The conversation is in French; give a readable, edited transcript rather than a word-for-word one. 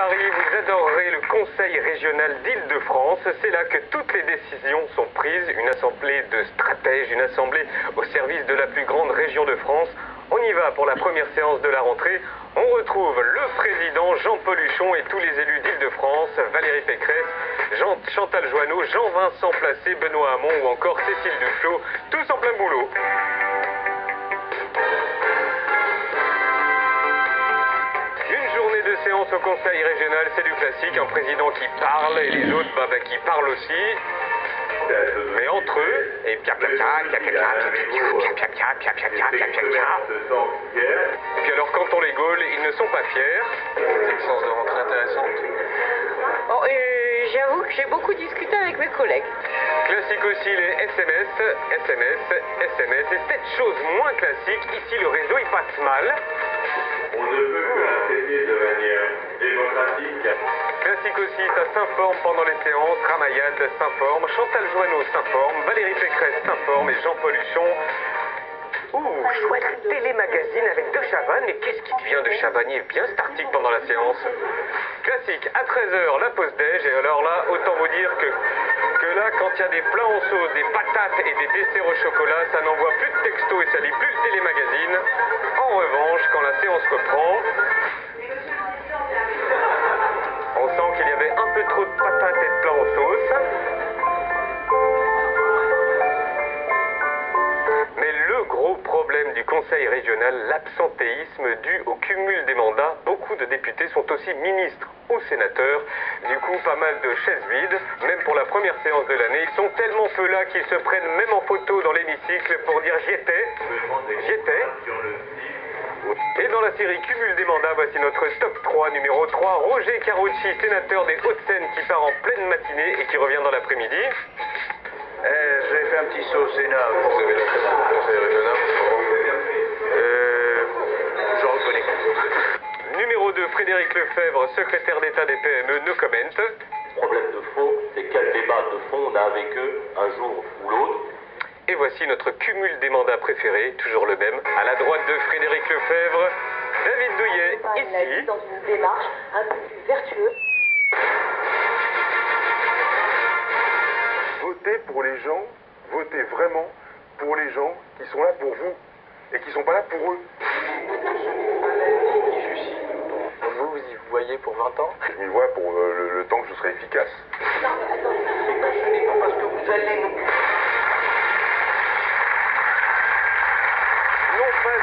Paris, vous adorerez le Conseil régional d'Île-de-France. C'est là que toutes les décisions sont prises. Une assemblée de stratèges, une assemblée au service de la plus grande région de France. On y va pour la première séance de la rentrée. On retrouve le président Jean Pauluchon et tous les élus d'Île-de-France, Valérie Pécresse, Chantal Joanneau, Jean-Vincent Placé, Benoît Hamon ou encore Cécile Duflot, tous en plein boulot. De séance au conseil régional, c'est du classique, un président qui parle et les autres qui parlent aussi, mais entre eux, et puis alors quand on les gaule, ils ne sont pas fiers. C'est une séance de rentrée intéressante. Oh, j'avoue que j'ai beaucoup discuté avec mes collègues. Classique aussi les SMS, et cette chose moins classique, ici le réseau il passe mal. On ne peut que l'enseigner de manière démocratique. Classique aussi, ça s'informe pendant les séances, Ramayad s'informe, Chantal Joanneau s'informe, Valérie Pécresse s'informe et Jean Pauluchon. Ouh, chouette télémagazine avec De Chavannes. Mais qu'est-ce qui devient de Chavannes? Il est bien cet article pendant la séance. Classique, à 13h, la pause déj. Et alors là, autant vous dire que là, quand il y a des plats en sauce, des patates et des desserts au chocolat, ça n'envoie plus de texto et ça lit plus le télémagazine. En revanche, quand la séance reprend, on sent qu'il y avait un peu trop de patates et de plats en sauce. Mais le gros problème du conseil régional, l'absentéisme dû au cumul des mandats. Beaucoup de députés sont aussi ministres ou sénateurs. Du coup, pas mal de chaises vides, même pour la première séance de l'année. Ils sont tellement peu là qu'ils se prennent même en photo dans l'hémicycle pour dire j'y étais. Et dans la série Cumul des mandats, voici notre top 3, numéro 3, Roger Carucci, sénateur des Hauts-de-Seine qui part en pleine matinée et qui revient dans l'après-midi. J'ai fait un petit saut au Sénat. Vous avez l'impression que le conseil régional, Je reconnais. Numéro 2, Frédéric Lefebvre, secrétaire d'État des PME, no comment. Problème de fond, c'est quel débat de fond on a avec eux un jour ou l'autre. Et voici notre cumul des mandats préférés, toujours le même. À la droite de Frédéric Lefebvre, David Douillet, ici. Dans une démarche un peu plus vertueuse. Votez pour les gens, votez vraiment pour les gens qui sont là pour vous et qui ne sont pas là pour eux. Vous y voyez pour 20 ans? Je m'y vois pour le temps que je serai efficace. Non, mais attendez, ce n'est pas parce que vous allez nous... Non pas